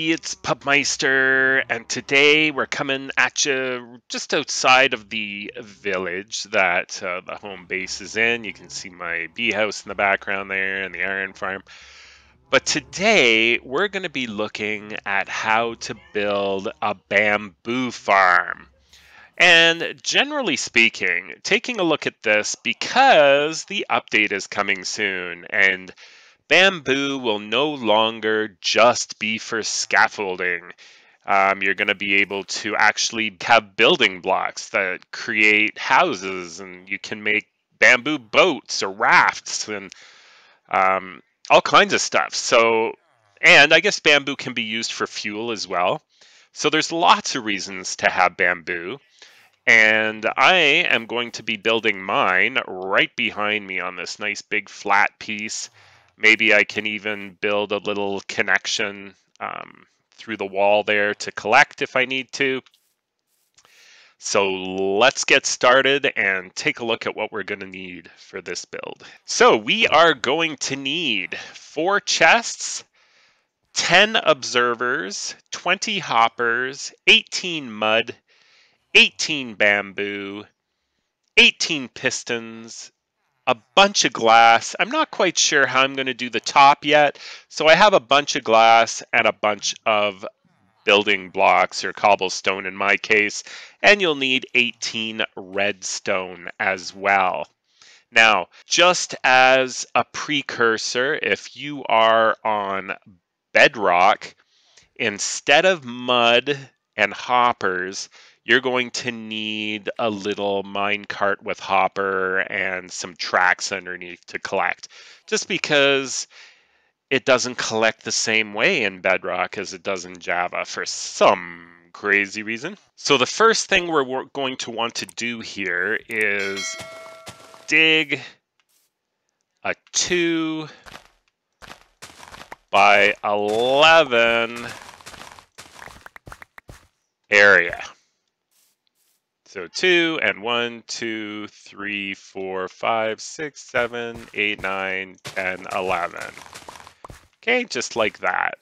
everybody, it's Pupmeister, and today we're coming at you just outside of the village that the home base is in. You can see my bee house in the background there and the iron farm. But today we're going to be looking at how to build a bamboo farm. And generally speaking, taking a look at this because the update is coming soon, and bamboo will no longer just be for scaffolding. You're going to be able to actually have building blocks that create houses, and you can make bamboo boats or rafts and all kinds of stuff. And I guess bamboo can be used for fuel as well. So there's lots of reasons to have bamboo. And I am going to be building mine right behind me on this nice big flat piece. Maybe I can even build a little connection through the wall there to collect if I need to. So let's get started and take a look at what we're going to need for this build. So we are going to need 4 chests, 10 observers, 20 hoppers, 18 mud, 18 bamboo, 18 pistons, a bunch of glass. I'm not quite sure how I'm going to do the top yet, so I have a bunch of glass and a bunch of building blocks, or cobblestone in my case, and you'll need 18 redstone as well. Now, just as a precursor, if you are on Bedrock, instead of mud and hoppers, you're going to need a little minecart with hopper and some tracks underneath to collect, just because it doesn't collect the same way in Bedrock as it does in Java for some crazy reason. So the first thing we're going to want to do here is dig a 2 by 11 area. So 2 and 1, 2, 3, 4, 5, 6, 7, 8, 9, 10, 11. Okay, just like that.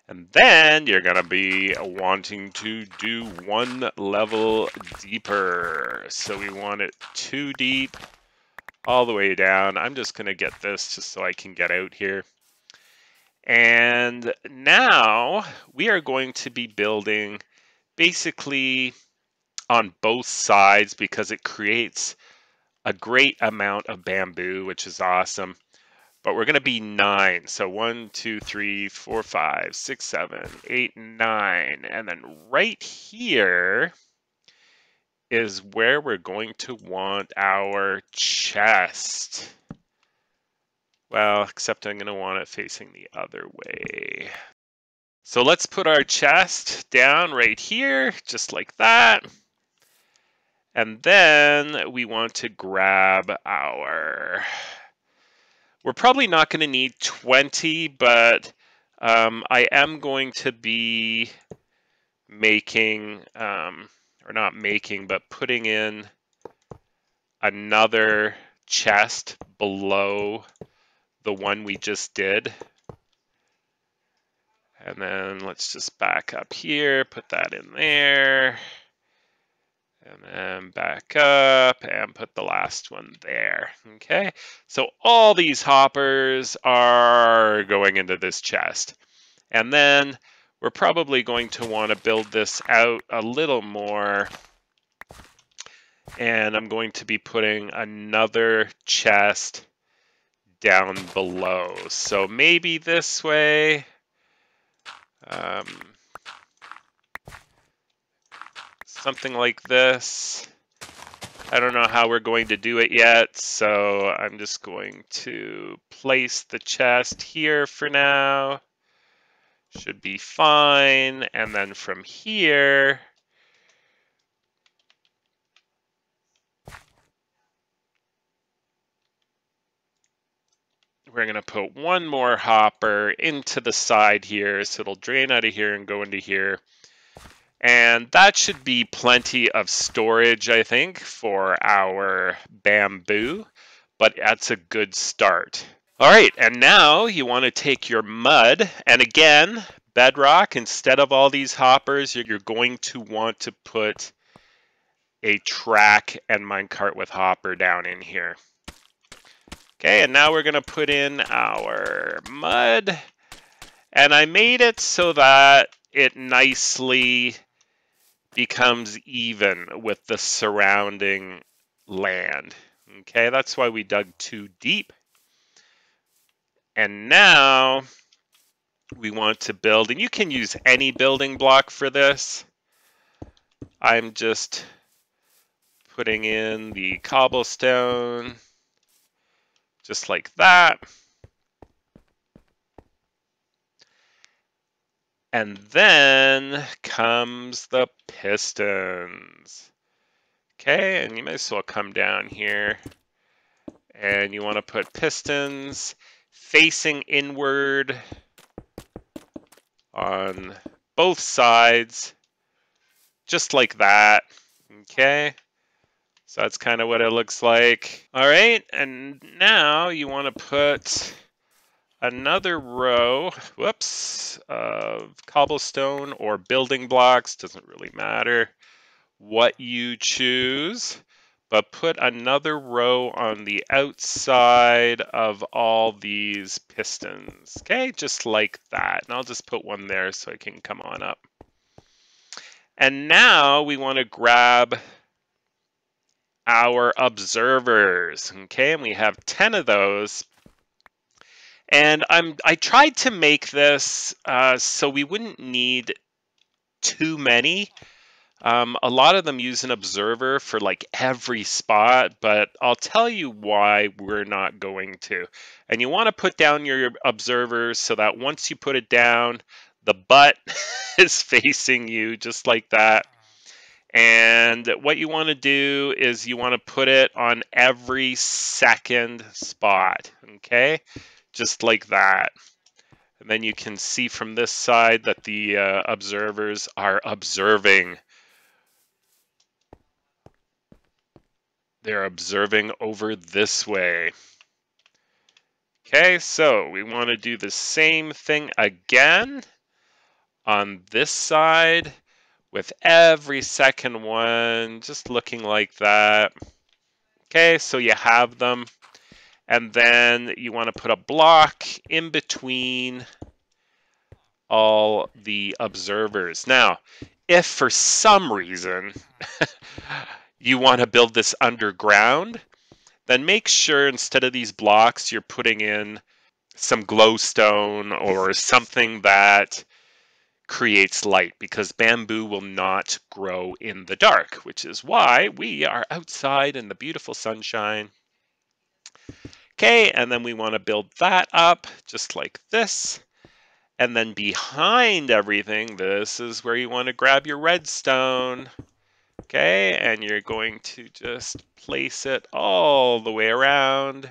And then you're going to be wanting to do 1 level deeper. So we want it 2 deep all the way down. I'm just going to get this just so I can get out here. And now we are going to be building basically on both sides because it creates a great amount of bamboo, which is awesome. But we're going to be 9. So 1, 2, 3, 4, 5, 6, 7, 8, 9. And then right here is where we're going to want our chest. Well, except I'm going to want it facing the other way. So let's put our chest down right here, just like that. And then we want to grab our... We're probably not going to need 20, but I am going to be making, or not making, but putting in another chest below the one we just did. And then let's just back up here, put that in there. And then back up and put the last one there. Okay, so all these hoppers are going into this chest. And then we're probably going to want to build this out a little more. And I'm going to be putting another chest down below. So maybe this way. Something like this. I don't know how we're going to do it yet, so I'm just going to place the chest here for now. Should be fine. And then from here, we're going to put one more hopper into the side here, so it'll drain out of here and go into here. And that should be plenty of storage, I think, for our bamboo, but that's a good start. All right, and now you want to take your mud, and again, bedrock, instead of all these hoppers, you're going to want to put a track and minecart with hopper down in here. Okay, and now we're going to put in our mud. And I made it so that it nicely becomes even with the surrounding land. Okay, that's why we dug too deep. And now we want to build, and you can use any building block for this. I'm just putting in the cobblestone, just like that. And then comes the pistons. Okay, and you might as well come down here. And you want to put pistons facing inward on both sides, just like that. Okay, so that's kind of what it looks like. All right, and now you want to put another row, whoops, of cobblestone or building blocks, doesn't really matter what you choose, but put another row on the outside of all these pistons. Okay, just like that. And I'll just put one there so it can come on up. And now we want to grab our observers. Okay, and we have 10 of those. And I tried to make this so we wouldn't need too many. A lot of them use an observer for like every spot, but I'll tell you why we're not going to. And you want to put down your observers so that once you put it down, the butt is facing you just like that. And what you want to do is you want to put it on every second spot, okay? Just like that. And then you can see from this side that the observers are observing. They're observing over this way. Okay, so we want to do the same thing again on this side with every second one, just looking like that. Okay, so you have them. And then you want to put a block in between all the observers. Now, if for some reason you want to build this underground, then make sure instead of these blocks, you're putting in some glowstone or something that creates light, because bamboo will not grow in the dark, which is why we are outside in the beautiful sunshine. Okay, and then we want to build that up just like this. And then behind everything, this is where you want to grab your redstone. Okay, and you're going to just place it all the way around.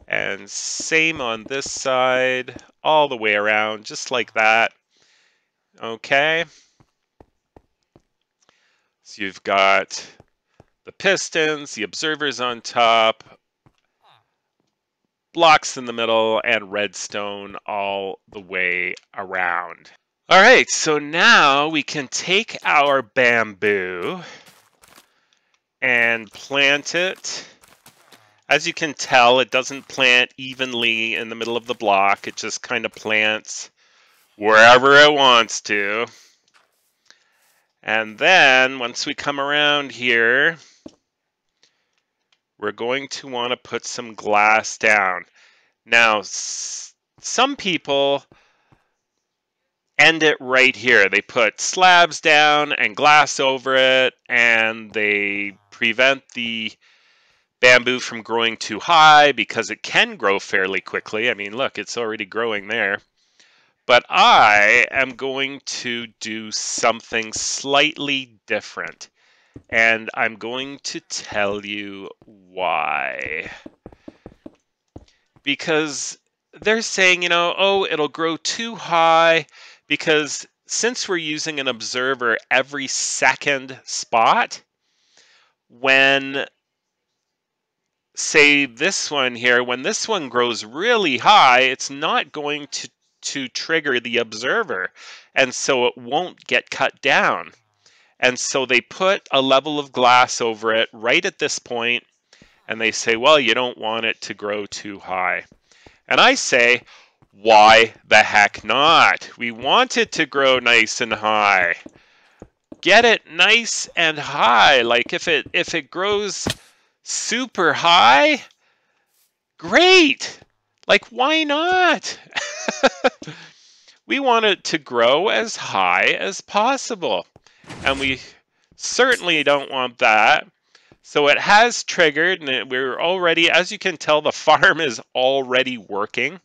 And same on this side, all the way around, just like that. Okay. So you've got the pistons, the observers on top, blocks in the middle, and redstone all the way around. All right, so now we can take our bamboo and plant it. As you can tell, it doesn't plant evenly in the middle of the block. It just kind of plants wherever it wants to. And then once we come around here, we're going to want to put some glass down. Now, some people end it right here. They put slabs down and glass over it, and they prevent the bamboo from growing too high because it can grow fairly quickly. I mean, look, it's already growing there. But I am going to do something slightly different, and I'm going to tell you why. Because they're saying, you know, oh, it'll grow too high, because since we're using an observer every second spot, when, say this one here, when this one grows really high, it's not going to to trigger the observer, and so it won't get cut down. And so they put a level of glass over it right at this point, and they say, well, you don't want it to grow too high. And I say, why the heck not? We want it to grow nice and high. Get it nice and high. Like if it grows super high, great. Like why not? We want it to grow as high as possible. And we certainly don't want that. So it has triggered, and we're already, as you can tell, the farm is already working.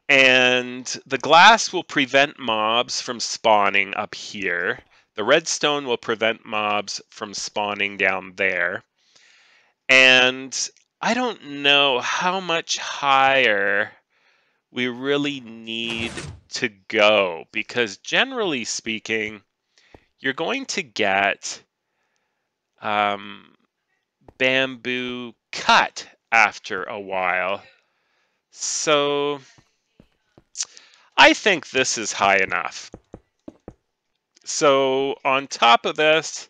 And the glass will prevent mobs from spawning up here. The redstone will prevent mobs from spawning down there. And I don't know how much higher we really need to go, because generally speaking, you're going to get bamboo cut after a while. So I think this is high enough. So on top of this,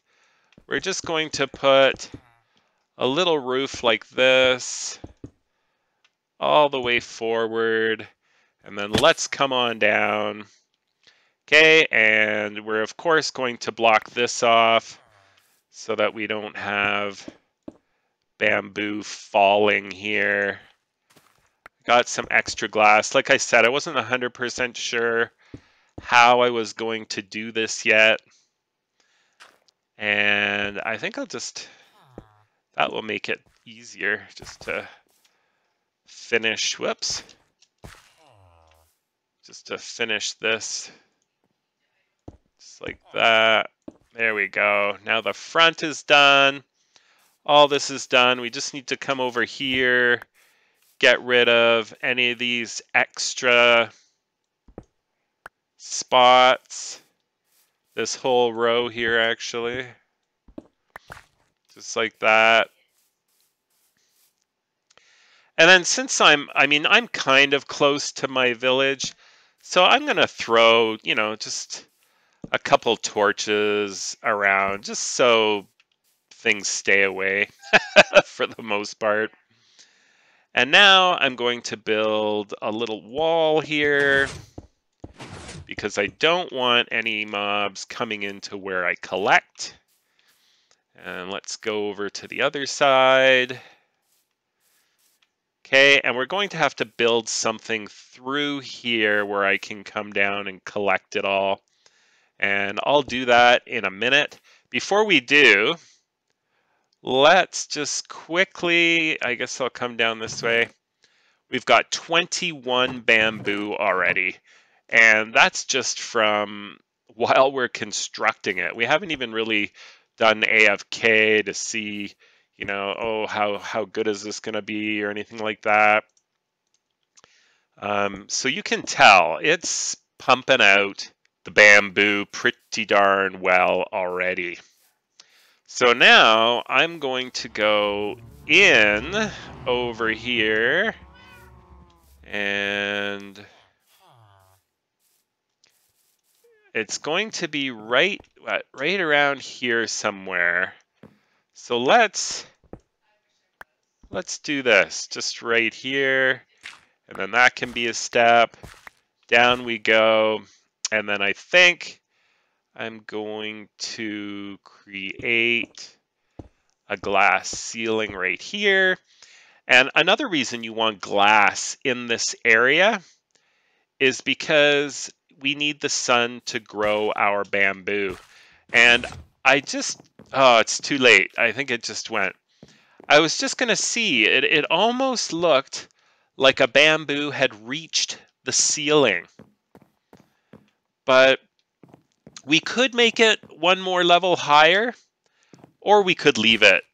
we're just going to put a little roof like this all the way forward, and then let's come on down. Okay, and we're of course going to block this off so that we don't have bamboo falling here. Got some extra glass. Like I said, I wasn't 100% sure how I was going to do this yet. And I think that will make it easier just to finish, just to finish this. Just like that. There we go. Now the front is done. All this is done. We just need to come over here, get rid of any of these extra spots. This whole row here, actually. Just like that. And then since I'm kind of close to my village, so I'm going to throw, just a couple torches around just so things stay away for the most part. And now I'm going to build a little wall here because I don't want any mobs coming into where I collect. And let's go over to the other side. Okay, and we're going to have to build something through here where I can come down and collect it all. And I'll do that in a minute. Before we do, let's just quickly, I guess I'll come down this way. We've got 21 bamboo already. And that's just from while we're constructing it. We haven't even really done AFK to see, oh, how good is this going to be or anything like that. So you can tell it's pumping out the bamboo pretty darn well already. So now I'm going to go in over here and it's going to be right around here somewhere. So let's do this just right here, and then that can be a step. Down we go, and then I think I'm going to create a glass ceiling right here. And another reason you want glass in this area is because we need the sun to grow our bamboo. And it's too late. I think it just went. I was just going to see, it almost looked like a bamboo had reached the ceiling. But we could make it one more level higher, or we could leave it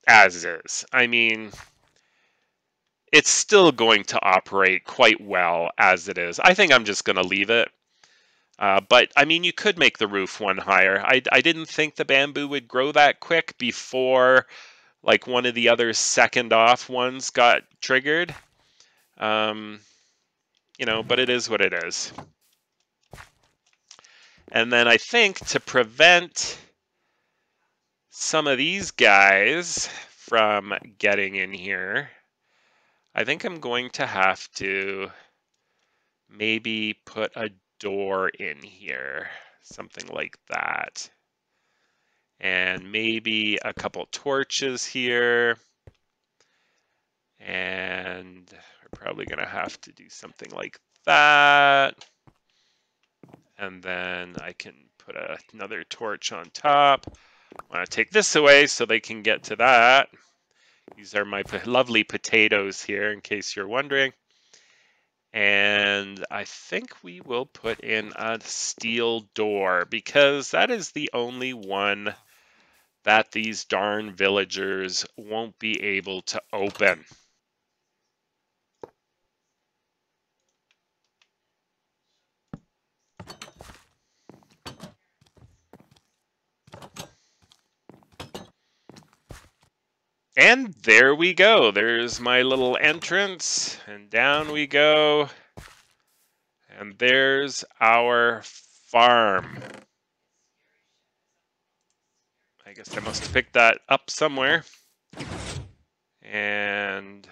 as is. I mean, it's still going to operate quite well as it is. I think I'm just going to leave it. But, I mean, you could make the roof one higher. I didn't think the bamboo would grow that quick before, like, one of the other second off ones got triggered. but it is what it is. And then I think to prevent some of these guys from getting in here, I think I'm going to have to maybe put a door in here, something like that. And maybe a couple torches here. And we're probably going to have to do something like that. And then I can put another torch on top. I want to take this away so they can get to that. These are my lovely potatoes here, in case you're wondering. And I think we will put in a steel door, because that is the only one that these darn villagers won't be able to open. And there we go. There's my little entrance, and down we go. And there's our farm. I guess I must have picked that up somewhere. And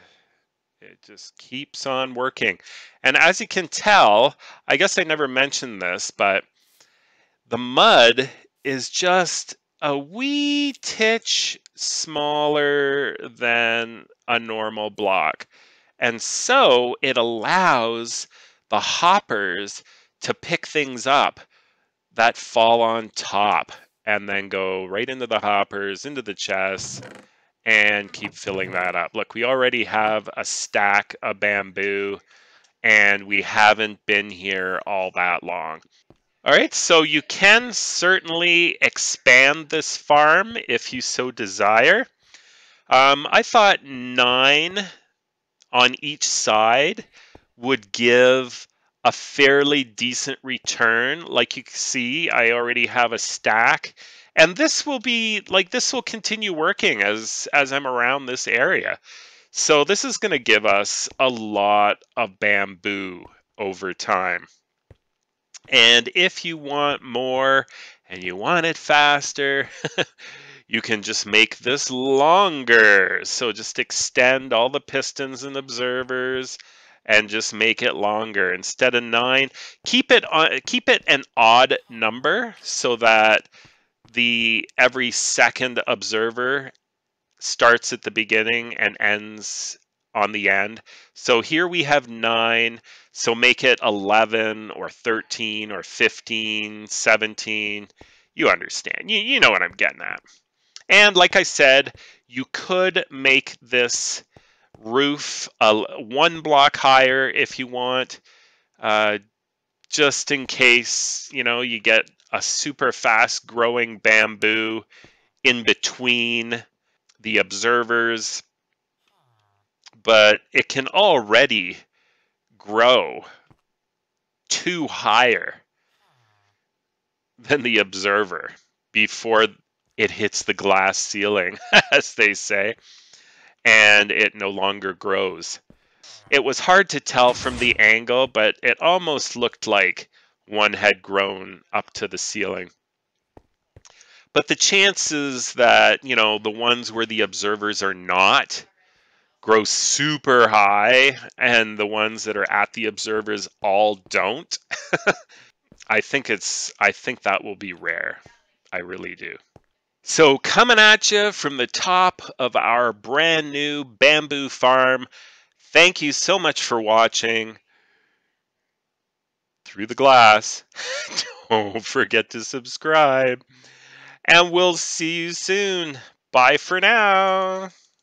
it just keeps on working. And as you can tell, I guess I never mentioned this, but the mud is just a wee titch smaller than a normal block. And so it allows the hoppers to pick things up that fall on top and then go right into the hoppers, into the chests, and keep filling that up. Look, we already have a stack of bamboo, and we haven't been here all that long. All right, so you can certainly expand this farm if you so desire. I thought 9 on each side would give a fairly decent return. Like you can see, I already have a stack. And this will continue working as I'm around this area. So this is going to give us a lot of bamboo over time. And if you want more and you want it faster, you can just make this longer. So just extend all the pistons and observers and just make it longer. Instead of 9, keep it an odd number so that every second observer starts at the beginning and ends on the end. So here we have 9, so make it 11 or 13 or 15, 17. You understand. You know what I'm getting at. And like I said, you could make this roof 1 block higher if you want, just in case, you get a super fast growing bamboo in between the observers. But it can already grow 2 higher than the observer before it hits the glass ceiling, as they say, and it no longer grows. It was hard to tell from the angle, but it almost looked like one had grown up to the ceiling. But the chances that, the ones where the observers are not grow super high and the ones that are at the observers all don't, I think that will be rare. I really do. So coming at you from the top of our brand new bamboo farm, thank you so much for watching Through the Glass. Don't forget to subscribe, and we'll see you soon. Bye for now.